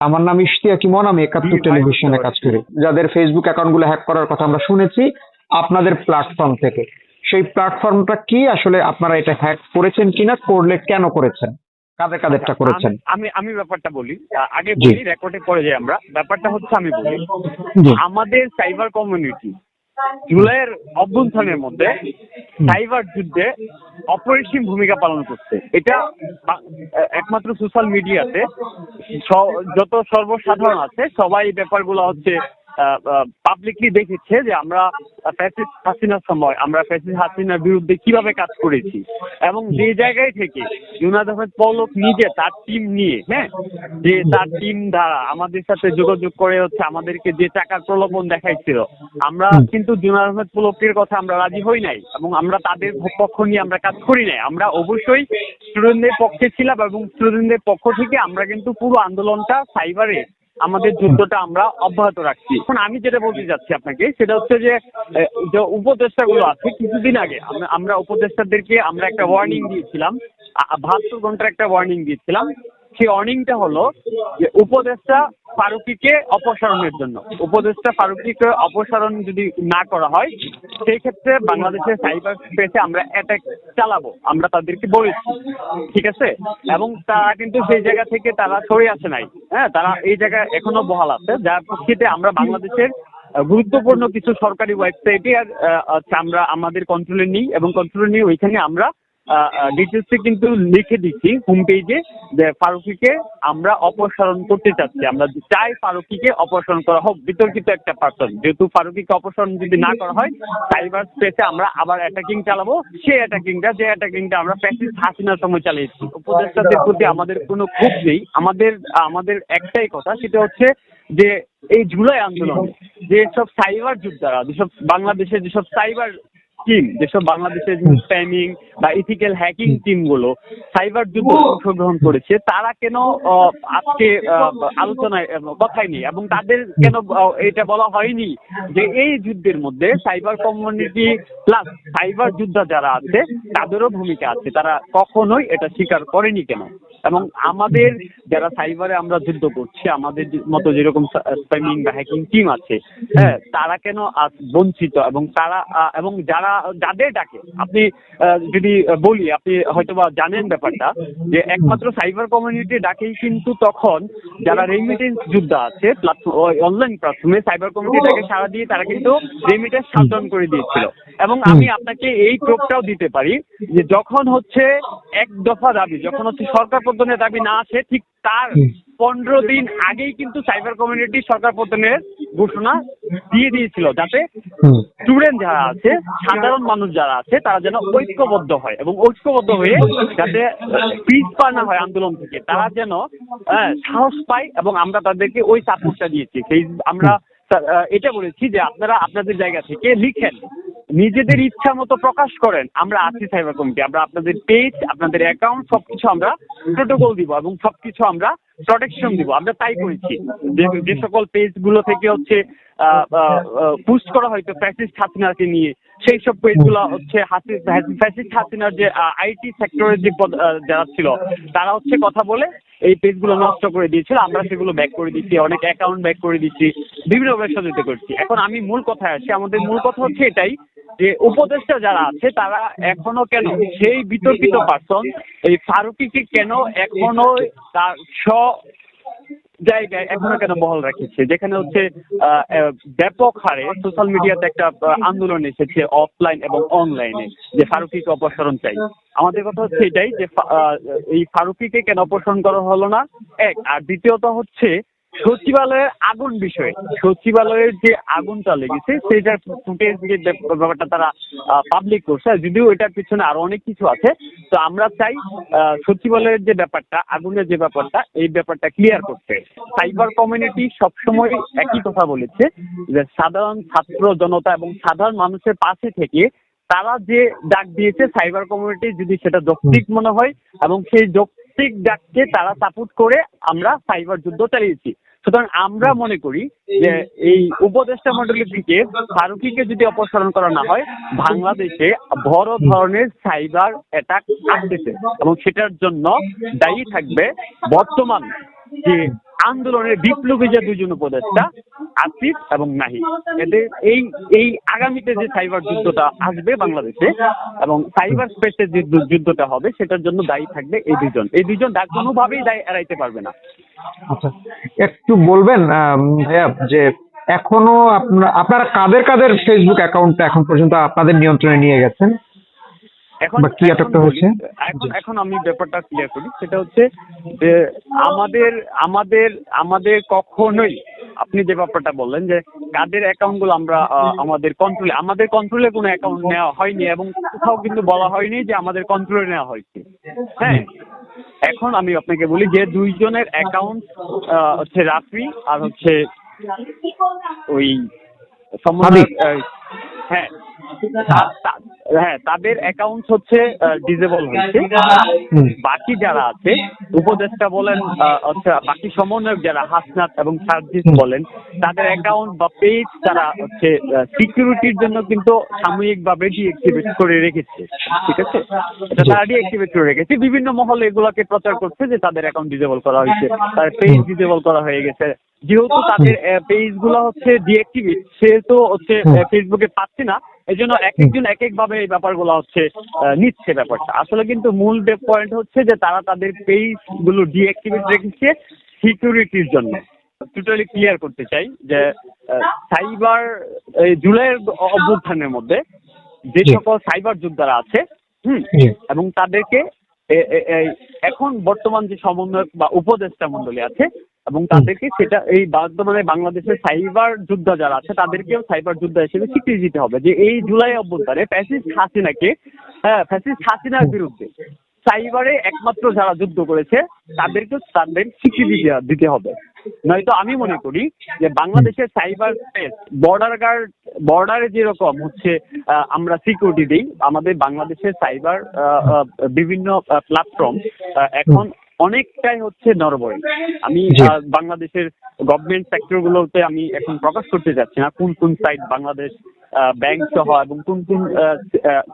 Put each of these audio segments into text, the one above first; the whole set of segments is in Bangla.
আমার নাম ইশতিয়াক ইমন, আমি জি ৭১ ভাই, বুঝতে টেলিভিশনে কাজ পারছি। করি। যাদের ফেসবুক অ্যাকাউন্ট গুলো হ্যাক করার কথা আমরা শুনেছি আপনাদের প্ল্যাটফর্ম থেকে, সেই প্ল্যাটফর্মটা কি, আসলে আপনারা এটা হ্যাক করেছেন কিনা, করলে কেন করেছেন, কাদের আচ্ছা, কাদেরটা আমি করেছেন? আমি আমি ব্যাপারটা বলি। আগে জি বলি, রেকর্ডে পড়ে যাই আমরা। ব্যাপারটা হচ্ছে, আমি বলি, জি। আমাদের সাইবার কমিউনিটি জুলাইয়ের অভ্যুত্থানের মধ্যে হুম, সাইবার যুদ্ধে অপরিসীম ভূমিকা পালন করছে। এটা একমাত্র সোশ্যাল মিডিয়াতে যত সর্বসাধারণ আছে সবাই এই ব্যাপারগুলো হচ্ছে পাবলিকলি দেখেছে, যে আমরা ফ্যাসিস্ট হাসিনার সময় আমরা ফ্যাসিস্ট হাসিনার বিরুদ্ধে কিভাবে কাজ করেছি, এবং যে জায়গায় থেকে জুনায়েদ আহমেদ পলক নিজে তার টিম নিয়ে, হ্যাঁ, যে তার টিম দ্বারা আমাদের সাথে যোগাযোগ করে হচ্ছে আমাদেরকে যে টাকার প্রলোভন দেখাইছিল, আমরা হুম, কিন্তু জুনায়েদ আহমেদ পলকের কথা আমরা রাজি হই নাই, এবং আমরা তাদের পক্ষ নিয়ে আমরা কাজ করি নাই। আমরা অবশ্যই স্টুডেন্টদের পক্ষে ছিলাম, এবং স্টুডেন্টদের পক্ষ থেকে আমরা কিন্তু পুরো আন্দোলনটা সাইবারে আমাদের যুদ্ধটা আমরা অব্যাহত রাখছি। এখন আমি যেটা বলতে চাচ্ছি আপনাকে, সেটা হচ্ছে যে যে উপদেষ্টাগুলো আছে, কিছুদিন আগে আমরা উপদেষ্টাদেরকে আমরা একটা ওয়ার্নিং দিয়েছিলাম, 72 ঘন্টার একটা ওয়ার্নিং দিয়েছিলাম। সেই ওয়ার্নিংটা হলো যে উপদেষ্টা ফারুকীকে অপসারণের জন্য। উপদেষ্টা ফারুকীকে অপসারণ যদি না করা হয়, সেই ক্ষেত্রে বাংলাদেশের সাইবার স্পেসে আমরা অ্যাটাক চালাবো, আমরা তাদেরকে বলেছি, ঠিক আছে? এবং তারা কিন্তু সেই জায়গা থেকে তারা সরে আসে নাই। হ্যাঁ, তারা এই জায়গায় এখনো বহাল আছে, যার প্রেক্ষিতে আমরা বাংলাদেশের গুরুত্বপূর্ণ কিছু সরকারি ওয়েবসাইটে আমরা আমাদের কন্ট্রোলে নিই, এবং কন্ট্রোলে নিয়ে ওইখানে আমরা ডিটেলসে কিন্তু লিখে দিচ্ছি হোম পেজে, যে ফারুকীকে আমরা অপসারণ করতে চাচ্ছি। আমরা চাই ফারুকীকে অপসারণ করা হোক, বিতর্কিত একটা পার্সন। যেহেতু ফারুকীকে অপসারণ যদি না করা হয়, সাইবার স্পেসে আমরা আবার অ্যাটাকিং চালাবো। সেই অ্যাটাকিংটা আমরা ফ্যাসিস্ট হাসিনার সময় চালিয়েছি। উপদেষ্টাদের প্রতি আমাদের কোনো ক্ষোভ নেই। আমাদের একটাই কথা, সেটা হচ্ছে যে এই জুলাই আন্দোলনে যেসব সাইবার যোদ্ধারা, যেসব বাংলাদেশের যেসব সাইবার টিম, যেসব বাংলাদেশের স্প্যামিং বা ইথিক্যাল হ্যাকিং টিমগুলো সাইবার যুদ্ধে অংশগ্রহণ করেছে, তারা কেন আজকে আলোচনায় কথাই নেই, এবং তাদের কেন এটা বলা হয়নি যে এই যুদ্ধের মধ্যে সাইবার কমিউনিটি প্লাস সাইবার যোদ্ধা যারা আছে তাদেরও ভূমিকা আছে, তারা কখনোই এটা স্বীকার করেনি কেন? এবং আমাদের যারা সাইবারে আমরা যুদ্ধ করছি, আমাদের মতো যেরকম স্প্যামিং বা হ্যাকিং টিম আছে, হ্যাঁ, তারা কেন আজ বঞ্চিত? এবং তারা এবং যাদের ডাকে আপনি যদি বলি, আপনি হয়তোবা জানেন ব্যাপারটা, যে একমাত্র সাইবার কমিউনিটি ডাকেই কিন্তু তখন যারা রেমিটেন্স যোদ্ধা আছে অনলাইন প্ল্যাটফর্মে সাইবার কমিউনিটি ডাকে সাড়া দিয়ে তারা কিন্তু রেমিটেন্স শাটডাউন করে দিয়েছিল। এবং আমি আপনাকে এই প্রোপটাও দিতে পারি, যে যখন হচ্ছে এক দফা দাবি, যখন হচ্ছে সরকার পতনের দাবি না আসে, ঠিক তার 15 দিন আগেই কিন্তু সাইবার কমিউনিটি সরকার পতনের ঘোষণা দিয়ে দিয়েছিল, যাতে স্টুডেন্ট যারা আছে, সাধারণ মানুষ যারা আছে, তারা যেন ঐক্যবদ্ধ হয়, এবং ঐক্যবদ্ধ হয়ে যাতে পিছপা না হয় আন্দোলন থেকে, তারা যেন সাহস পায়। এবং আমরা তাদেরকে ওই সাপোর্টটা দিয়েছি। সেই আমরা এটা বলেছি যে আপনারা আপনাদের জায়গা থেকে লিখেন, নিজেদের ইচ্ছা মতো প্রকাশ করেন, আমরা আছি সাইবার কমিটি, আমরা আপনাদের পেজ, আপনাদের অ্যাকাউন্ট সবকিছু আমরা প্রোটোকল দিব, এবং সবকিছু আমরা প্রোটেকশন দিব। আমরা তাই করেছি। যে সকল পেজগুলো থেকে হচ্ছে পোস্ট করা হয়তো ফ্যাসিস্ট হাসিনাকে নিয়ে, সেই সব পেজগুলো হচ্ছে ফ্যাসিস্ট হাসিনার যে আইটি সেক্টরের যে যারা ছিল, তারা হচ্ছে কথা বলে এই পেজগুলো নষ্ট করে দিয়েছিল। আমরা সেগুলো ব্যাক করে দিচ্ছি, অনেক অ্যাকাউন্ট ব্যাক করে দিচ্ছি, বিভিন্নভাবে সহযোগিতা করছি। এখন আমি মূল কথায় আসি। আমাদের মূল কথা হচ্ছে এটাই, যে উপদেষ্টা যারা আছে তারা এখনো কেন সেই বিতর্কিত পার্সন এই ফারুকীকে কেন এখনো তার জায়গায় এখনো কেন বহাল রাখছে, যেখানে হচ্ছে ব্যাপক হারে সোশ্যাল মিডিয়াতে একটা আন্দোলন এসেছে অফলাইন এবং অনলাইনে, যে ফারুকীকে অপসারণ চাই। আমাদের কথা হচ্ছে এটাই, যে এই ফারুকীকে কেন অপসারণ করা হলো না, এক। আর দ্বিতীয়ত হচ্ছে সচিবালয়ের আগুন বিষয়ে, সচিবালয়ের যে আগুনটা লেগেছে সেটার ফুটেজ যে ব্যাপারটা তারা পাবলিক করছে, যদিও এটার পিছনে আরো অনেক কিছু আছে। তো আমরা চাই সচিবালয়ের যে ব্যাপারটা, আগুনের যে ব্যাপারটা, এই ব্যাপারটা ক্লিয়ার করতে। সাইবার কমিউনিটি সবসময় একই কথা বলেছে, যে সাধারণ ছাত্র জনতা এবং সাধারণ মানুষের পাশে থেকে তারা যে ডাক দিয়েছে, সাইবার কমিউনিটি যদি সেটা যৌক্তিক মনে হয় এবং সেই যৌক্তিক ডাককে তারা সাপোর্ট করে আমরা সাইবার যুদ্ধ চালিয়েছি। সুতরাং আমরা মনে করি যে এই উপদেষ্টা মণ্ডলী থেকে ফারুকীকে যদি অপসারণ করা না হয়, বাংলাদেশে বড় ধরনের সাইবার অ্যাটাক আসতেছে, এবং সেটার জন্য দায়ী থাকবে বর্তমান যে আন্দোলনের বিপ্লবী যে দুজন উপদেষ্টা আসিফ এবং নাহিদ, এদের এই আগামীতে যে সাইবার যুদ্ধটা আসবে বাংলাদেশে এবং সাইবার স্পেসের যে যুদ্ধটা হবে সেটার জন্য দায়ী থাকবে এই দুজন কোনোভাবেই দায় এড়াইতে পারবে না। আচ্ছা, একটু বলবেন ভাইয়া যে এখনো আপনারা কাদের কাদের ফেসবুক অ্যাকাউন্টটা এখন পর্যন্ত আপনাদের নিয়ন্ত্রণে নিয়ে গেছেন এখন বা কি আটকটা হয়েছে? এখন আমি ব্যাপারটা ক্লিয়ার করি, সেটা হচ্ছে যে আমাদের কখনোই আপনি যে ব্যাপারটা বললেন যে কাদের অ্যাকাউন্টগুলো আমরা আমাদের কন্ট্রোলে কোনো অ্যাকাউন্ট নেওয়া হয়নি এবং কোথাও কিন্তু বলা হয়নি যে আমাদের কন্ট্রোলে নেওয়া হয়েছে। হ্যাঁ, এখন আমি আপনাকে বলি যে দুইজনের অ্যাকাউন্ট হচ্ছে রাফি আর হচ্ছে ওই হ্যাঁ হ্যাঁ, তাদের অ্যাকাউন্ট হচ্ছে ডিসেবল হয়েছে। বাকি যারা আছে উপদেষ্টা বলেন, বাকি সমন্বয়ক যারা হাসনাত এবং সার্জিস বলেন, তাদের অ্যাকাউন্ট বা পেজ তারা হচ্ছে সিকিউরিটির জন্য কিন্তু সাময়িকভাবে ডিঅ্যাক্টিভেট করে রেখেছে। ঠিক আছে, এটা তারা ডিঅ্যাক্টিভেট করে রেখেছে। বিভিন্ন মহলে এগুলাকে প্রচার করছে যে তাদের অ্যাকাউন্ট ডিসেবল করা হয়েছে, তাদের পেজ ডিসেবল করা হয়ে গেছে। যেহেতু তাদের পেজ গুলো হচ্ছে ডিঅ্যাক্টিভেট, সেহেতু হচ্ছে ফেসবুকে পাচ্ছে না, এই জন্য এক একজন এক এক ভাবে এই ব্যাপারগুলো হচ্ছে নিচ্ছে ব্যাপারটা। আসলে কিন্তু মূল পয়েন্ট হচ্ছে যে তারা তাদের পেজ গুলো ডিঅ্যাক্টিভেট রেখেছে সিকিউরিটির জন্য। টোটালি ক্লিয়ার করতে চাই যে সাইবার জুলাইয়ের অভ্যুত্থানের মধ্যে যে সকল সাইবার যোদ্ধারা আছে এবং তাদেরকে এখন বর্তমান যে সমন্বয়ক বা উপদেষ্টা মন্ডলী আছে এবং তাদেরকে সেটা এই বর্তমানে বাংলাদেশের সাইবার যোদ্ধা যারা আছে তাদেরকেও সাইবার যোদ্ধা হিসেবে স্বীকৃতি দিতে হবে যে এই জুলাই অভ্যুত্থানে ফ্যাসিস্ট হাসিনার বিরুদ্ধে সাইবারে একমাত্র যারা যুদ্ধ করেছে তাদেরকে তাদের স্বীকৃতি দিতে হবে। নয়তো আমি মনে করি যে বাংলাদেশের সাইবার স্পেস বর্ডারে যেরকম হচ্ছে আমরা সিকিউরিটি দিই, আমাদের বাংলাদেশের সাইবার বিভিন্ন প্ল্যাটফর্ম এখন অনেকটাই হচ্ছে নড়বড়ে। আমি বাংলাদেশের গভর্নমেন্ট সেক্টরগুলোতে আমি এখন প্রকাশ করতে যাচ্ছি না কোন কোন সাইট বাংলাদেশ ব্যাংক সহ এবং কোন কোন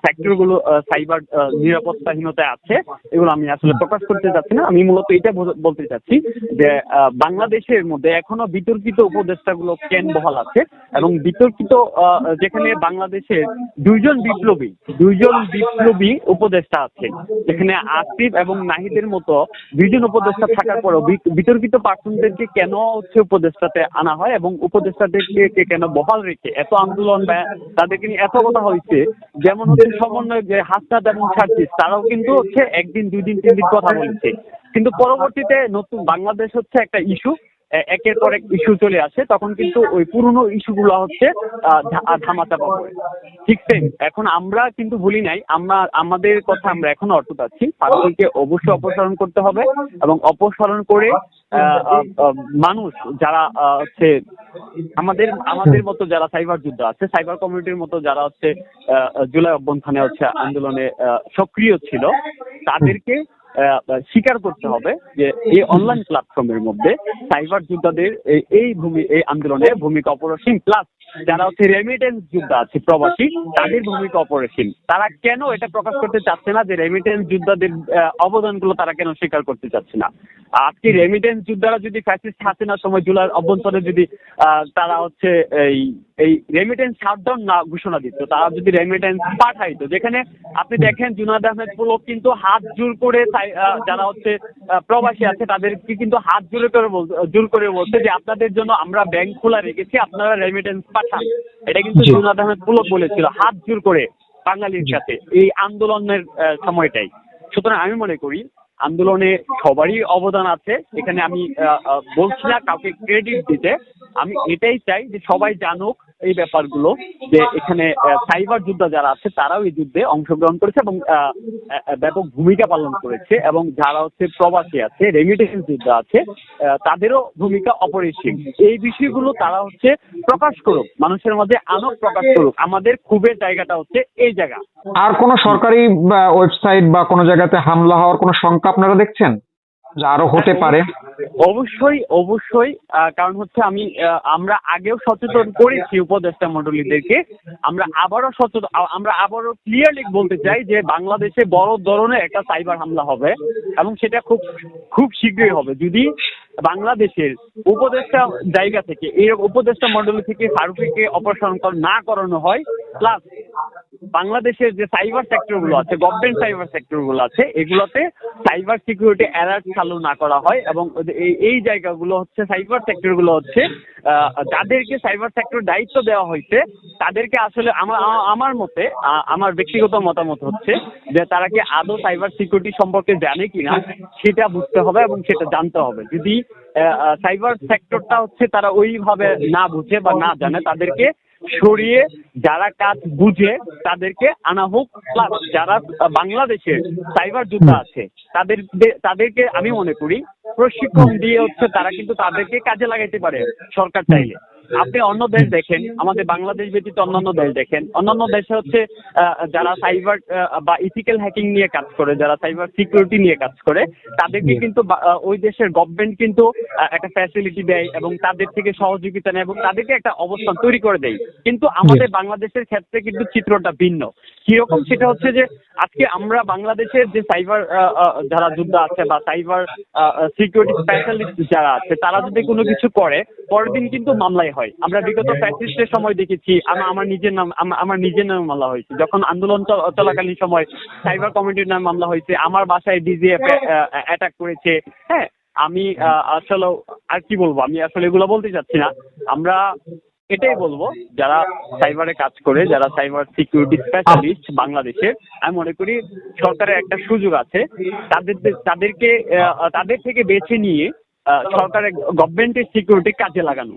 সেক্টরগুলো সাইবার নিরাপত্তাহীনতায় আছে, এগুলো আমি আসলে প্রকাশ করতে চাচ্ছি না। আমি মূলত এটা বলতে চাচ্ছি যে বাংলাদেশের মধ্যে এখনো বিতর্কিত উপদেষ্টাগুলো কেন বহাল আছে এবং বিতর্কিত যেখানে বাংলাদেশের দুইজন বিপ্লবী উপদেষ্টা আছে, যেখানে আসিফ এবং নাহিদের মতো দুইজন উপদেষ্টা থাকার পরেও বিতর্কিত পার্সনদেরকে কেন হচ্ছে উপদেষ্টাতে আনা হয় এবং উপদেষ্টাদেরকে কেন বহাল রেখে এত আন্দোলন বা তাদেরকে নিয়ে এত কথা হয়েছে। যেমন হচ্ছে সমন্বয় যে হাসনাত এবং সার্জিস, তারাও কিন্তু হচ্ছে একদিন দুই দিন তিন দিন কথা বলেছে, কিন্তু পরবর্তীতে নতুন বাংলাদেশ হচ্ছে একটা ইস্যু, একের পর এক ইস্যু চলে আসে, তখন কিন্তু ওই পুরনো ইস্যুগুলো হচ্ছে ধামাচাপা পড়ে। ঠিক সেম এখন আমরা কিন্তু ভুলি নাই, আমাদের কথা আমরা এখনো অটুট আছি। তাদেরকে অবশ্যই অপসারণ করতে হবে এবং অপসারণ করে মানুষ যারা হচ্ছে আমাদের মতো যারা সাইবার যোদ্ধা আছে, সাইবার কমিউনিটির মতো যারা হচ্ছে জুলাই অভ্যুত্থানে হচ্ছে আন্দোলনে সক্রিয় ছিল, তাদেরকে স্বীকার করতে হবে যে এই অনলাইন প্ল্যাটফর্মের মধ্যে সাইবার যোদ্ধাদের এই আন্দোলনে ভূমিকা অপরিসীম, প্লাস যারা হচ্ছে রেমিটেন্স যোদ্ধা আছে প্রবাসী, তাদের ভূমিকা অপরিসীম। তারা কেন এটা প্রকাশ করতে চাচ্ছে না যে রেমিটেন্স যোদ্ধাদের অবদানগুলো তারা কেন স্বীকার করতে চাচ্ছে না? আজকে রেমিটেন্স যোদ্ধারা যদি ফ্যাসিস্ট হাসিনার সময় জুলাই অভ্যন্তরে যদি তারা হচ্ছে এই রেমিটেন্স শাটডাউন না ঘোষণা দিত, তারা যদি রেমিটেন্স পাঠাইতো, যেখানে আপনি দেখেন জুনায়েদ আহমেদ পুলক কিন্তু হাত জোর করে যারা হচ্ছে প্রবাসী আছে তাদেরকে কিন্তু হাত জোর করে বলছে যে আপনাদের জন্য আমরা ব্যাংক খোলা রেখেছি, আপনারা রেমিটেন্স পাঠান। এটা কিন্তু জুনায়েদ আহমেদ পুলক বলেছিল হাত জোর করে বাঙালির সাথে এই আন্দোলনের সময়টাই। সুতরাং আমি মনে করি আন্দোলনে সবারই অবদান আছে, এখানে আমি বলছি না কাউকে ক্রেডিট দিতে, আমি এটাই চাই যে সবাই জানুক এই ব্যাপারগুলো, যে এখানে সাইবার যোদ্ধা যারা আছে তারাও এই যুদ্ধে অংশগ্রহণ করেছে এবং ব্যাপক ভূমিকা পালন করেছে, এবং যারা হচ্ছে প্রবাসী আছে রেমিটেন্স যোদ্ধা আছে তাদেরও ভূমিকা অপরিসীম। এই বিষয়গুলো তারা হচ্ছে প্রকাশ করুক, মানুষের মাঝে আনক প্রকাশ করুক। আমাদের ক্ষোভের জায়গাটা হচ্ছে এই জায়গা। আর কোন সরকারি ওয়েবসাইট বা কোনো জায়গাতে হামলা হওয়ার কোনো শঙ্কা আপনারা দেখছেন? যা আরো হতে পারে? অবশ্যই অবশ্যই, কারণ হচ্ছে আমরা আগেও সচেতন করেছি উপদেষ্টা মণ্ডলীদেরকে। আমরা আবারও ক্লিয়ারলি বলতে চাই যে বাংলাদেশে বড় ধরনের একটা সাইবার হামলা হবে এবং সেটা খুব খুব শীঘ্রই হবে। যদি বাংলাদেশের উপদেষ্টা জায়গা থেকে, এই উপদেষ্টা মণ্ডলী থেকে ফারুকীকে অপসারণ না করানো হয়, প্লাস বাংলাদেশের যে সাইবার সেক্টর গুলো আছে, গভর্নমেন্ট সাইবার সেক্টর গুলো আছে, এগুলোতে সাইবার সিকিউরিটি অ্যালার্ট চালু না করা হয় এবং এই জায়গাগুলো হচ্ছে, সাইবার সেক্টর গুলো হচ্ছে, যাদেরকে সাইবার সেক্টর দায়িত্ব দেওয়া হয়েছে তাদেরকে আসলে আমার মতে, আমার ব্যক্তিগত মতামত হচ্ছে যে তারা কি আদৌ সাইবার সিকিউরিটি সম্পর্কে জানে কিনা সেটা বুঝতে হবে এবং সেটা জানতে হবে। যদি সাইবার সেক্টরটা হচ্ছে তারা ওইভাবে না বুঝে বা না জানে, তাদেরকে সরিয়ে যারা কাজ বুঝে তাদেরকে আনা হোক। প্লাস যারা বাংলাদেশের সাইবার যোদ্ধা আছে তাদেরকে আমি মনে করি প্রশিক্ষণ দিয়ে হচ্ছে তারা কিন্তু তাদেরকে কাজে লাগাইতে পারে সরকার চাইলে। আপনি অন্য দেশ দেখেন, আমাদের বাংলাদেশ ব্যতীত অন্যান্য দেশ দেখেন, অন্যান্য দেশে হচ্ছে যারা সাইবার বা ইথিক্যাল হ্যাকিং নিয়ে কাজ করে, যারা সাইবার সিকিউরিটি নিয়ে কাজ করে, তাদেরকে কিন্তু ওই দেশের গভর্নমেন্ট কিন্তু একটা ফ্যাসিলিটি দেয় এবং তাদের থেকে সহযোগিতা নেয় এবং তাদেরকে একটা অবস্থান তৈরি করে দেয়। কিন্তু আমাদের বাংলাদেশের ক্ষেত্রে কিন্তু চিত্রটা ভিন্ন। কিরকম? সেটা হচ্ছে যে আজকে আমরা বাংলাদেশের যে সাইবার যারা যোদ্ধা আছে বা সাইবার সিকিউরিটি স্পেশালিস্ট যারা আছে, তারা যদি কোনো কিছু করে পরের দিন কিন্তু মামলায় হয়। আমরা বিগত ফ্যাসিস্টের সময় দেখেছি, আমার নিজের নামে মামলা হয়েছে। যখন আন্দোলন চলাকালীন সময় সাইবার কমিটির নামে মামলা হয়েছে, আমার বাসায় ডিজিএফ অ্যাটাক করেছে। হ্যাঁ, আমি আসলে আর কি বলবো, আমি আসলে এগুলো বলতে চাচ্ছি না। আমরা এটাই বলবো, যারা সাইবারে কাজ করে, যারা সাইবার সিকিউরিটি স্পেশালিস্ট বাংলাদেশের, আমি মনে করি সরকারের একটা সুযোগ আছে তাদেরকে তাদের থেকে বেছে নিয়ে সরকারের গভর্নমেন্টের সিকিউরিটি কাজে লাগানো।